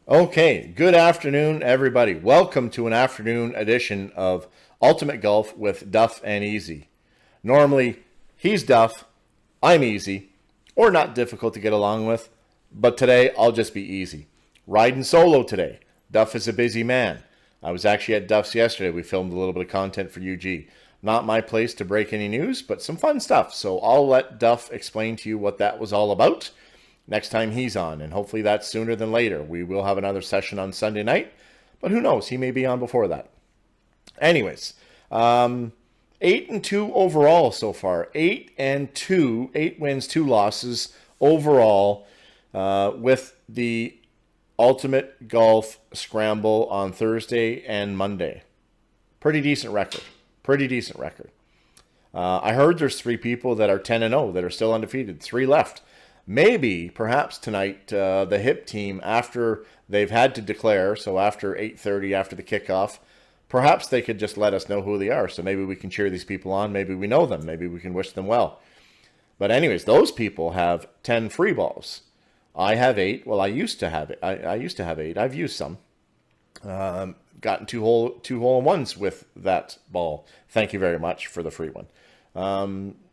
Okay, good afternoon, everybody. Welcome to an afternoon edition of Ultimate Golf with Duff and Eazzzy. Normally, he's Duff, I'm Eazzzy, or not difficult to get along with, but today I'll just be easy. Riding solo today. Duff is a busy man. I was actually at Duff's yesterday. We filmed a little bit of content for UG. Not my place to break any news, but some fun stuff. So I'll let Duff explain to you what that was all about next time he's on, and hopefully that's sooner than later. We will have another session on Sunday night, but who knows? He may be on before that. Anyways, 8-2 overall so far. 8-2, 8 wins, 2 losses overall, with the Ultimate Golf Scramble on Thursday and Monday. Pretty decent record. Pretty decent record. I heard there's 3 people that are 10-0 that are still undefeated. 3 left. Maybe, perhaps tonight, the HIP team, after they've had to declare, so after 8:30, after the kickoff, perhaps they could just let us know who they are. So maybe we can cheer these people on. Maybe we know them. Maybe we can wish them well. But anyways, those people have 10 free balls. I have 8. Well, I used to have it. I used to have 8. I've used some. Gotten two hole in ones with that ball. Thank you very much for the free one.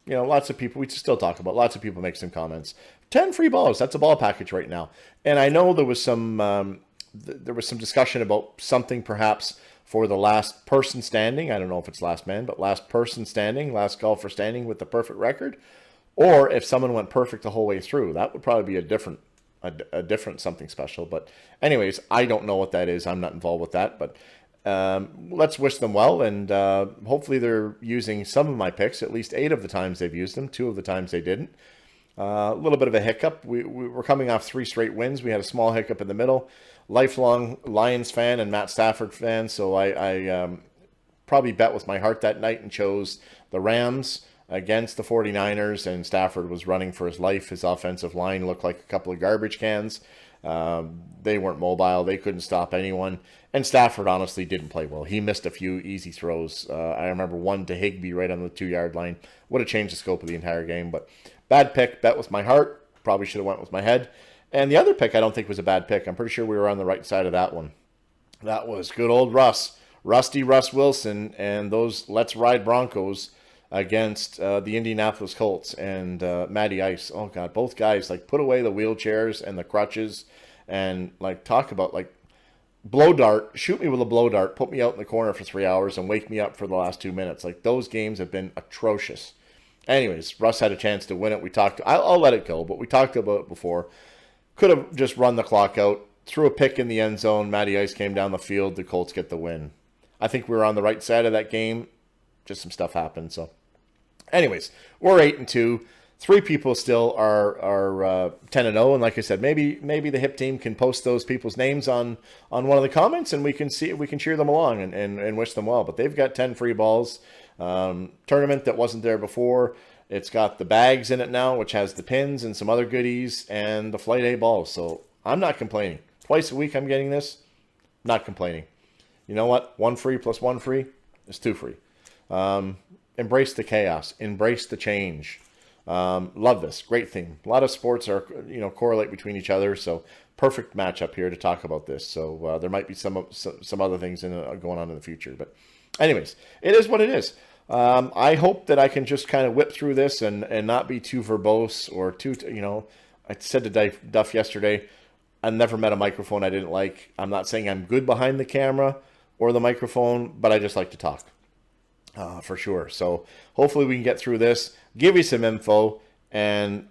Lots of people, we still talk about, lots of people make some comments. 10 free balls, that's a ball package right now. And I know there was some discussion about something perhaps for the last person standing. I don't know if it's last man, but last person standing, last golfer standing with the perfect record. Or if someone went perfect the whole way through, that would probably be a different something special. But anyways, I don't know what that is. I'm not involved with that, but let's wish them well, and hopefully they're using some of my picks. At least 8 of the times they've used them. 2 of the times they didn't. A little bit of a hiccup. We're coming off 3 straight wins. We had a small hiccup in the middle. Lifelong Lions fan and Matt Stafford fan, so I probably bet with my heart that night and chose the Rams against the 49ers, and Stafford was running for his life. His offensive line looked like a couple of garbage cans. They weren't mobile. They couldn't stop anyone. And Stafford honestly didn't play well. He missed a few easy throws. I remember one to Higbee right on the 2-yard line. Would have changed the scope of the entire game. But bad pick. Bet with my heart. Probably should have went with my head. And the other pick I don't think was a bad pick. I'm pretty sure we were on the right side of that one. That was good old Russ. Rusty Russ Wilson and those Let's Ride Broncos against the Indianapolis Colts and Matty Ice. Oh, God. Both guys, put away the wheelchairs and the crutches and, talk about, blow dart, shoot me with a blow dart, put me out in the corner for 3 hours and wake me up for the last 2 minutes. Those games have been atrocious. Anyways, Russ had a chance to win it. I'll let it go, but we talked about it before. Could have just run the clock out, threw a pick in the end zone. Matty Ice came down the field. The Colts get the win. I think we were on the right side of that game. Just some stuff happened. So, anyways, we're 8-2. 3 people still are 10-0, and like I said, maybe the HIP team can post those people's names on one of the comments, and we can cheer them along and wish them well. But they've got 10 free balls. Tournament that wasn't there before. It's got the bags in it now, which has the pins and some other goodies, and the Flight A balls. So I'm not complaining. Twice a week I'm getting this. Not complaining. You know what? 1 free plus 1 free is 2 free. Embrace the chaos. Embrace the change. Love this. Great theme. A lot of sports are, correlate between each other. So perfect matchup here to talk about this. So there might be some other things going on in the future. But anyways, it is what it is. I hope that I can just kind of whip through this and not be too verbose or too, I said to Duff yesterday, I never met a microphone I didn't like. I'm not saying I'm good behind the camera or the microphone, but I just like to talk. For sure. So hopefully we can get through this, give you some info, and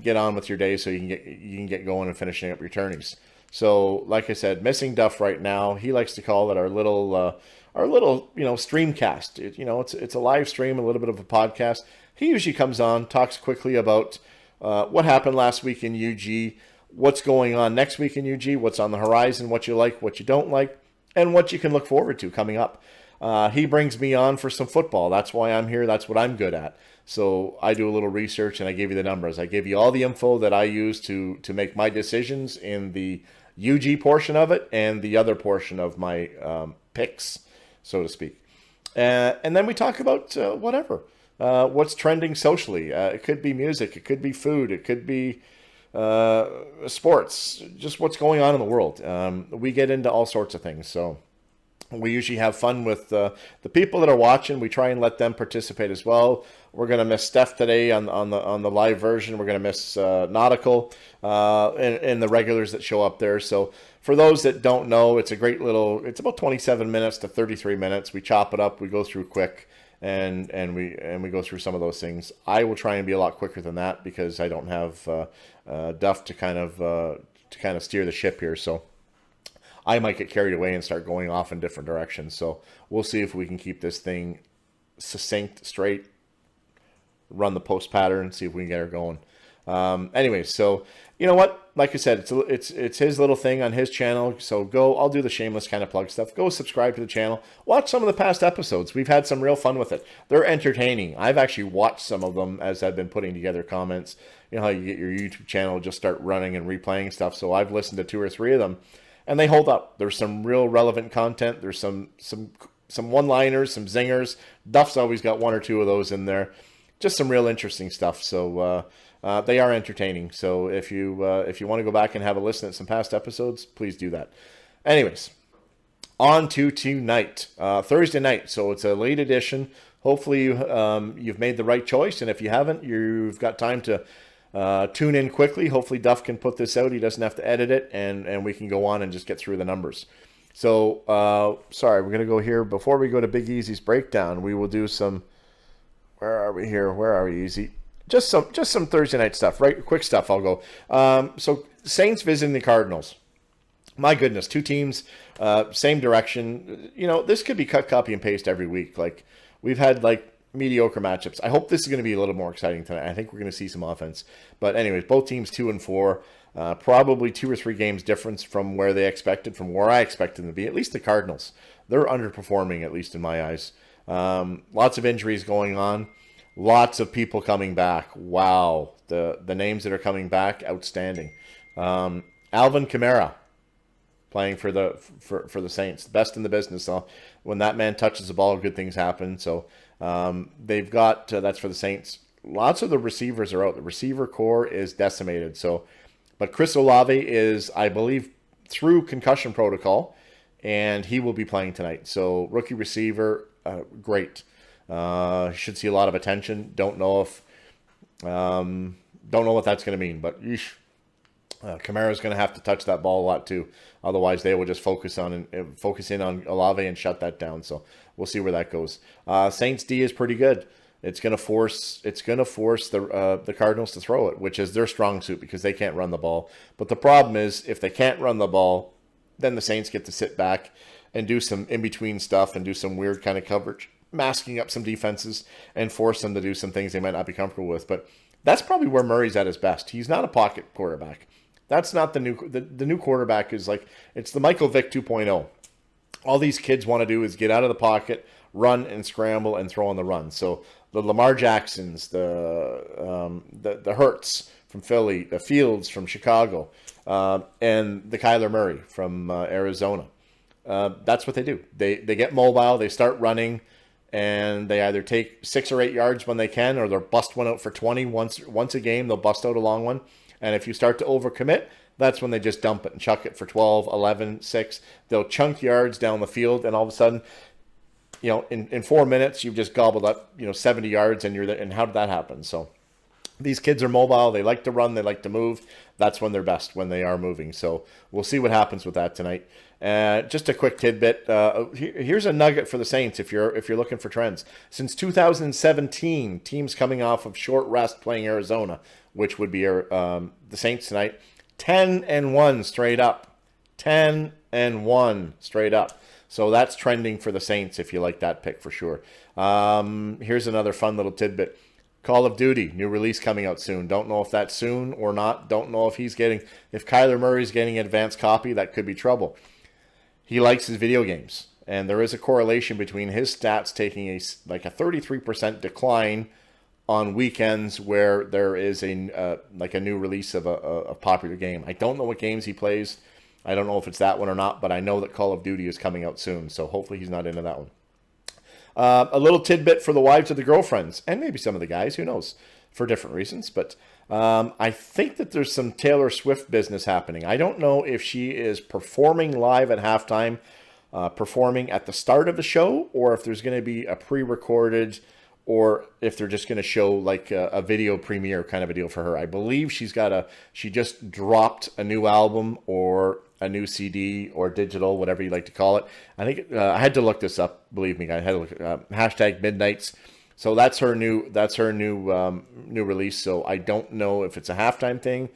get on with your day so you can get going and finishing up your tourneys. So like I said, missing Duff right now. He likes to call it our little streamcast. It's a live stream, a little bit of a podcast. He usually comes on, talks quickly about what happened last week in UG, what's going on next week in UG, what's on the horizon, what you like, what you don't like, and what you can look forward to coming up. He brings me on for some football. That's why I'm here. That's what I'm good at. So I do a little research and I give you the numbers. I give you all the info that I use to make my decisions in the UG portion of it and the other portion of my picks, so to speak. And then we talk about whatever. What's trending socially. It could be music. It could be food. It could be sports, just what's going on in the world. We get into all sorts of things, so we usually have fun with the people that are watching. We try and let them participate as well. We're going to miss Steph today on the live version. We're going to miss Nautical and the regulars that show up there. So for those that don't know, it's a great little. It's about 27 minutes to 33 minutes. We chop it up. We go through quick, and we go through some of those things. I will try and be a lot quicker than that because I don't have Duff to kind of steer the ship here. So I might get carried away and start going off in different directions. So we'll see if we can keep this thing succinct, straight, run the post pattern, see if we can get her going. Anyway, so you know what? Like I said, it's his little thing on his channel. So go, I'll do the shameless kind of plug stuff. Go subscribe to the channel. Watch some of the past episodes. We've had some real fun with it. They're entertaining. I've actually watched some of them as I've been putting together comments. You know how you get your YouTube channel, just start running and replaying stuff. So I've listened to 2 or 3 of them. And they hold up. There's some real relevant content. There's some one-liners, some zingers. Duff's always got 1 or 2 of those in there. Just some real interesting stuff. So they are entertaining. So if you want to go back and have a listen at some past episodes, please do that. Anyways, on to tonight, Thursday night. So it's a late edition. Hopefully you've made the right choice. And if you haven't, you've got time to tune in quickly. Hopefully Duff can put this out. He doesn't have to edit it, and we can go on and just get through the numbers. So, sorry, we're going to go here. Before we go to Big Easy's breakdown, we will do some, where are we here? Where are we, Easy? Just some Thursday night stuff, right? Quick stuff, I'll go. So, Saints visiting the Cardinals. My goodness, 2 teams, same direction. You know, this could be cut, copy, and paste every week. Like, we've had, like, mediocre matchups. I hope this is going to be a little more exciting tonight. I think we're going to see some offense. But anyways, both teams 2 and 4. Probably 2 or 3 games difference from where they expected, from where I expected them to be. At least the Cardinals. They're underperforming, at least in my eyes. Lots of injuries going on. Lots of people coming back. Wow. The names that are coming back, outstanding. Alvin Kamara playing for the Saints. Best in the business. So when that man touches the ball, good things happen. So they've got, that's for the Saints. Lots of the receivers are out. The receiver core is decimated. So, but Chris Olave is, I believe, through concussion protocol, and he will be playing tonight. So rookie receiver, great. Should see a lot of attention. Don't know what that's going to mean, but yeesh. Kamara's going to have to touch that ball a lot too. Otherwise, they will just focus in on Olave and shut that down. So we'll see where that goes. Saints D is pretty good. It's going to force the Cardinals to throw it, which is their strong suit because they can't run the ball. But the problem is, if they can't run the ball, then the Saints get to sit back and do some in-between stuff and do some weird kind of coverage, masking up some defenses and force them to do some things they might not be comfortable with. But that's probably where Murray's at his best. He's not a pocket quarterback. That's not the new quarterback is like, it's the Michael Vick 2.0. All these kids want to do is get out of the pocket, run and scramble and throw on the run. So the Lamar Jacksons, the Hurts from Philly, the Fields from Chicago, and the Kyler Murray from Arizona. That's what they do. They get mobile, they start running, and they either take 6 or 8 yards when they can, or they'll bust one out for 20 once a game. They'll bust out a long one. And if you start to overcommit, that's when they just dump it and chuck it for 12, 11, 6. They'll chunk yards down the field, and all of a sudden, you know, in 4 minutes, you've just gobbled up, 70 yards, and you're there. And how did that happen? So these kids are mobile. They like to run. They like to move. That's when they're best, when they are moving. So we'll see what happens with that tonight. Just a quick tidbit. Here's a nugget for the Saints if you're looking for trends. Since 2017, teams coming off of short rest playing Arizona, which would be the Saints tonight, 10-1 straight up. 10-1 straight up. So that's trending for the Saints if you like that pick for sure. Here's another fun little tidbit. Call of Duty, new release coming out soon. Don't know if that's soon or not. Don't know if if Kyler Murray's getting an advanced copy, that could be trouble. He likes his video games, and there is a correlation between his stats taking a 33% decline on weekends where there is a new release of a popular game. I don't know what games he plays. I don't know if it's that one or not, but I know that Call of Duty is coming out soon, so hopefully he's not into that one. A little tidbit for the wives of the girlfriends, and maybe some of the guys, who knows. for different reasons. But I think that there's some Taylor Swift business happening. I don't know if she is performing live at halftime, performing at the start of the show, or if there's going to be a pre-recorded, or if they're just going to show like a video premiere kind of a deal for her. I believe she just dropped a new album or a new CD or digital, whatever you like to call it. I think I had to look this up. Believe me, I had to look hashtag Midnights. So that's her new new release. So I don't know if it's a halftime thing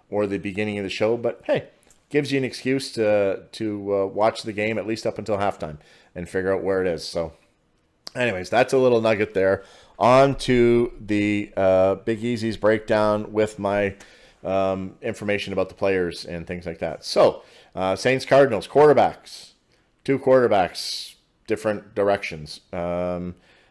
or the beginning of the show, but hey, gives you an excuse to watch the game at least up until halftime and figure out where it is. So anyways, that's a little nugget there. On to the Big Eazzy's breakdown with my information about the players and things like that. So Saints Cardinals quarterbacks, two quarterbacks, different directions.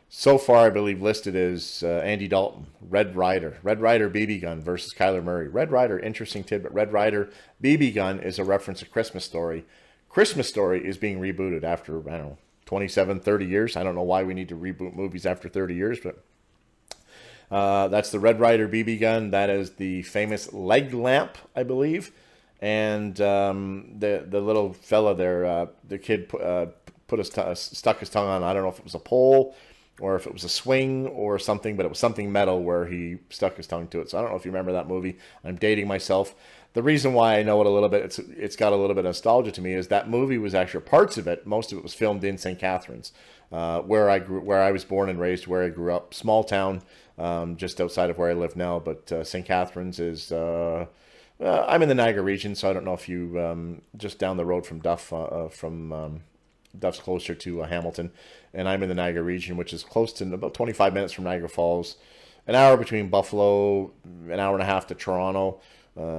So far, I believe listed is Andy Dalton, Red Ryder BB gun versus Kyler Murray. Red Ryder, interesting tidbit. Red Ryder BB gun is a reference to Christmas Story. Christmas Story is being rebooted after, I don't know, 27, 30 years. I don't know why we need to reboot movies after 30 years, but that's the Red Ryder BB gun. That is the famous leg lamp, I believe. And the little fella there, the kid stuck his tongue on, I don't know if it was a pole or if it was a swing or something, but it was something metal where he stuck his tongue to it. So I don't know if you remember that movie. I'm dating myself. The reason why I know it a little bit, it's got a little bit of nostalgia to me, is that movie was actually parts of it. Most of it was filmed in St. Catharines, where I was born and raised, where I grew up. Small town, just outside of where I live now. But St. Catharines is, I'm in the Niagara region, so I don't know if you, just down the road from Duff, Duff's closer to Hamilton, and I'm in the Niagara region, which is close to about 25 minutes from Niagara Falls, an hour between Buffalo, an hour and a half to Toronto.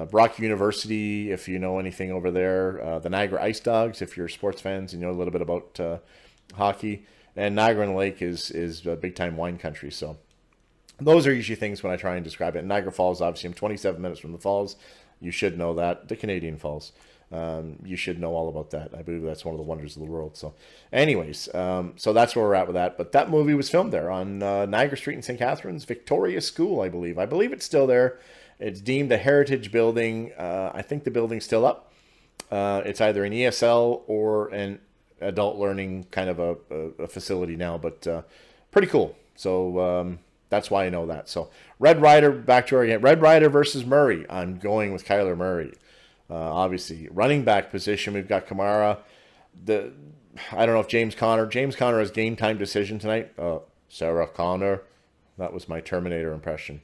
Brock University, if you know anything over there. The Niagara Ice Dogs, if you're sports fans and you know a little bit about hockey. And Niagara-on-the-Lake is big-time wine country. So those are usually things when I try and describe it. Niagara Falls, obviously, I'm 27 minutes from the falls. You should know that. The Canadian Falls. You should know all about that. I believe that's one of the wonders of the world. So anyways, so that's where we're at with that. But that movie was filmed there on Niagara Street in St. Catharines, Victoria School, I believe. I believe it's still there. It's deemed a heritage building. I think the building's still up. It's either an ESL or an adult learning kind of a facility now, but pretty cool. So that's why I know that. So Red Ryder, back to our game. Red Ryder versus Murray. I'm going with Kyler Murray. Obviously, running back position, we've got Kamara. I don't know if James Conner has game time decision tonight. Sarah Connor. That was my Terminator impression.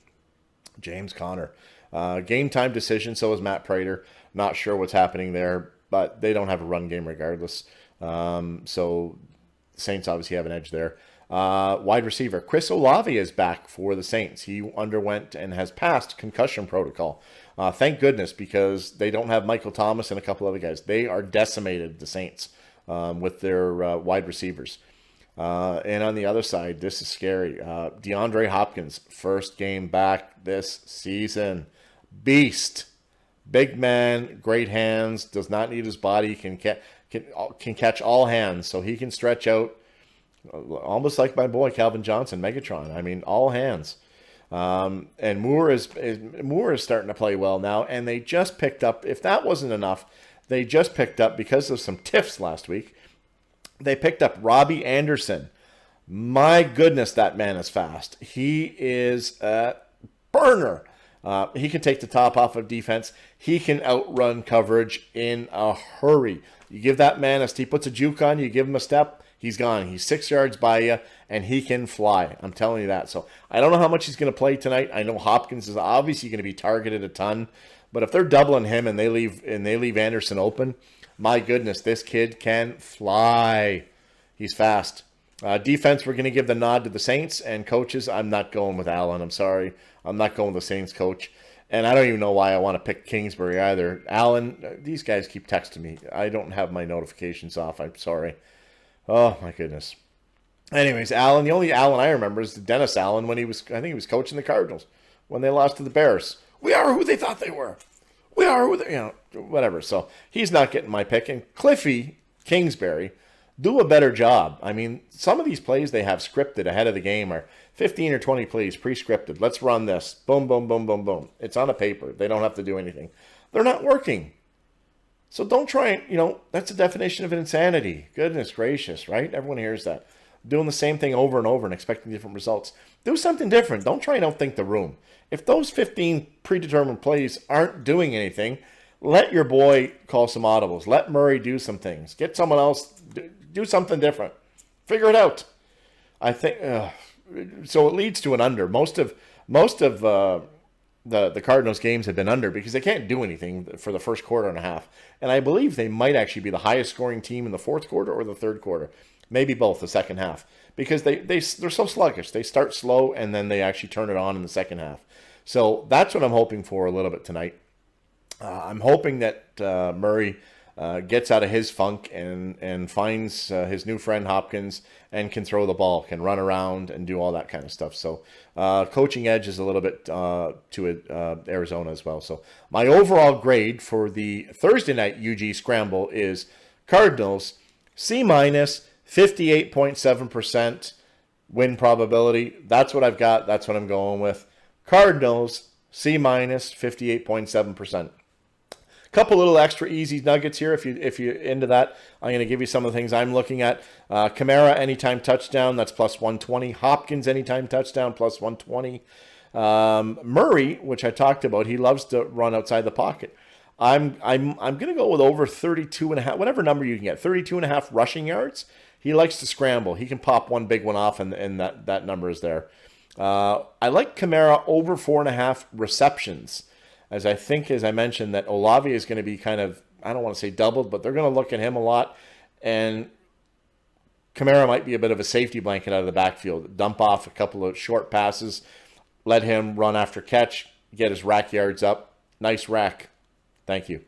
James Conner. Game time decision, so is Matt Prater. Not sure what's happening there, but they don't have a run game regardless. So Saints obviously have an edge there. Wide receiver, Chris Olave is back for the Saints. He underwent and has passed concussion protocol. Thank goodness, because they don't have Michael Thomas and a couple other guys. They are decimated, the Saints, with their wide receivers. And on the other side, this is scary. DeAndre Hopkins, first game back this season. Beast. Big man, great hands, does not need his body, can catch all hands, so he can stretch out, almost like my boy Calvin Johnson, Megatron. I mean, all hands. And Moore is starting to play well now, and they just picked up, if that wasn't enough, they just picked up, because of some tiffs last week, they picked up Robbie Anderson. My goodness, that man is fast. He is a burner. He can take the top off of defense. He can outrun coverage in a hurry. You give that man he puts a juke on you, give him a step, he's gone. He's 6 yards by you, and he can fly. I'm telling you that. So I don't know how much he's going to play tonight. I know Hopkins is obviously going to be targeted a ton, but if they're doubling him and they leave Anderson open, my goodness, this kid can fly. He's fast. Defense, we're going to give the nod to the Saints, and coaches, I'm not going with Allen. I'm sorry. I'm not going with the Saints coach. And I don't even know why I want to pick Kingsbury either. Allen, these guys keep texting me. I don't have my notifications off. I'm sorry. Oh, my goodness. Anyways, Allen, the only Allen I remember is Dennis Allen when I think he was coaching the Cardinals when they lost to the Bears. We are who they thought they were. We are who they, whatever. So he's not getting my pick. And Cliffy Kingsbury, do a better job. I mean, some of these plays they have scripted ahead of the game are 15 or 20 plays pre-scripted. Let's run this. Boom, boom, boom, boom, boom. It's on a paper. They don't have to do anything. They're not working. So don't try and, that's the definition of insanity. Goodness gracious, right? Everyone hears that. Doing the same thing over and over and expecting different results. Do something different. Don't try and outthink the room. If those 15 predetermined plays aren't doing anything, let your boy call some audibles. Let Murray do some things. Get someone else. Do something different. Figure it out. I think so. It leads to an under. Most of the Cardinals games have been under because they can't do anything for the first quarter and a half. And I believe they might actually be the highest scoring team in the fourth quarter or the third quarter. Maybe both, the second half. Because they're so sluggish. They start slow and then they actually turn it on in the second half. So that's what I'm hoping for a little bit tonight. I'm hoping that Murray gets out of his funk and finds his new friend Hopkins and can throw the ball, can run around and do all that kind of stuff. So coaching edge is a little bit to Arizona as well. So my overall grade for the Thursday night UG Scramble is Cardinals C-, 58.7% win probability. That's what I've got. That's what I'm going with. Cardinals C-, 58.7%. Couple little extra easy nuggets here if you're into that. I'm going to give you some of the things I'm looking at. Kamara anytime touchdown, that's plus 120. Hopkins anytime touchdown, plus 120. Murray, which I talked about, he loves to run outside the pocket. I'm going to go with over 32.5, whatever number you can get, 32.5 rushing yards. He likes to scramble. He can pop one big one off, and that number is there. I like Kamara over 4.5 receptions. As I think, as I mentioned, that Olave is going to be kind of, I don't want to say doubled, but they're going to look at him a lot. And Kamara might be a bit of a safety blanket out of the backfield. Dump off a couple of short passes, let him run after catch, get his rack yards up. Nice rack. Thank you.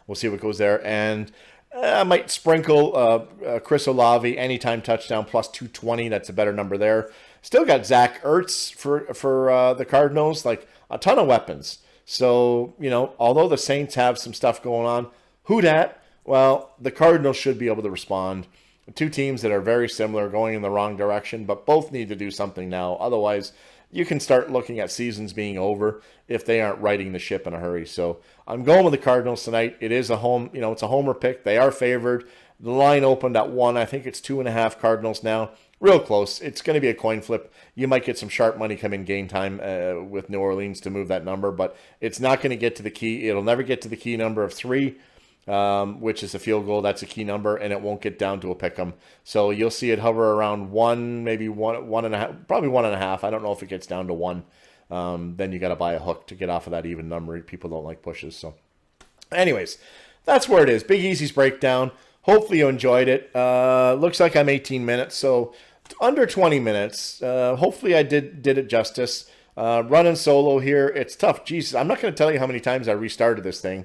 We'll see what goes there. And I might sprinkle Chris Olave, anytime touchdown, plus 220. That's a better number there. Still got Zach Ertz for the Cardinals, like a ton of weapons. So, although the Saints have some stuff going on, who dat? Well, the Cardinals should be able to respond. Two teams that are very similar, going in the wrong direction, but both need to do something now. Otherwise, you can start looking at seasons being over if they aren't righting the ship in a hurry. So I'm going with the Cardinals tonight. It is a home, it's a homer pick. They are favored. The line opened at 1. I think it's 2.5 Cardinals now. Real close. It's going to be a coin flip. You might get some sharp money come in game time with New Orleans to move that number, but it's not going to get to the key. It'll never get to the key number of 3, which is a field goal. That's a key number, and it won't get down to a pick 'em. So you'll see it hover around 1, maybe 1.5, probably 1.5. I don't know if it gets down to 1. Then you got to buy a hook to get off of that even number. People don't like pushes. So anyways, that's where it is. Big Easy's breakdown. Hopefully you enjoyed it. Looks like I'm 18 minutes, so under 20 minutes. Hopefully I did it justice. Running solo here, it's tough. Jesus, I'm not going to tell you how many times I restarted this thing.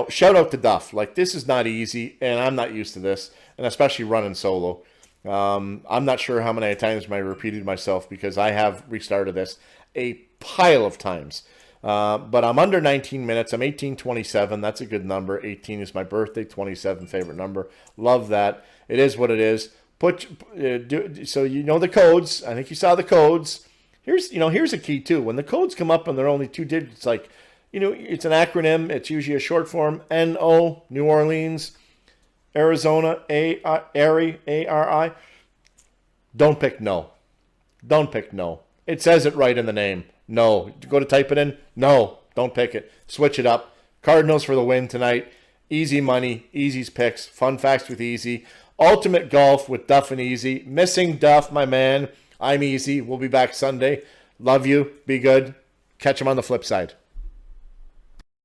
Shout out to Duff. Like, this is not easy, and I'm not used to this, and especially running solo. I'm not sure how many times I repeated myself because I have restarted this a pile of times. But I'm under 19 minutes. I'm 18:27. That's a good number. 18 is my birthday. 27 favorite number. Love that. It is what it is. So the codes. I think you saw the codes. Here's a key too. When the codes come up and they're only 2 digits, like it's an acronym. It's usually a short form. NO, New Orleans, Arizona, ARI. Don't pick no. Don't pick no. It says it right in the name. No. Go to type it in. No. Don't pick it. Switch it up. Cardinals for the win tonight. Easy money. Easy's picks. Fun facts with Eazy. Ultimate golf with Duff and Eazzzy. Missing Duff, my man. I'm Eazy. We'll be back Sunday. Love you. Be good. Catch him on the flip side.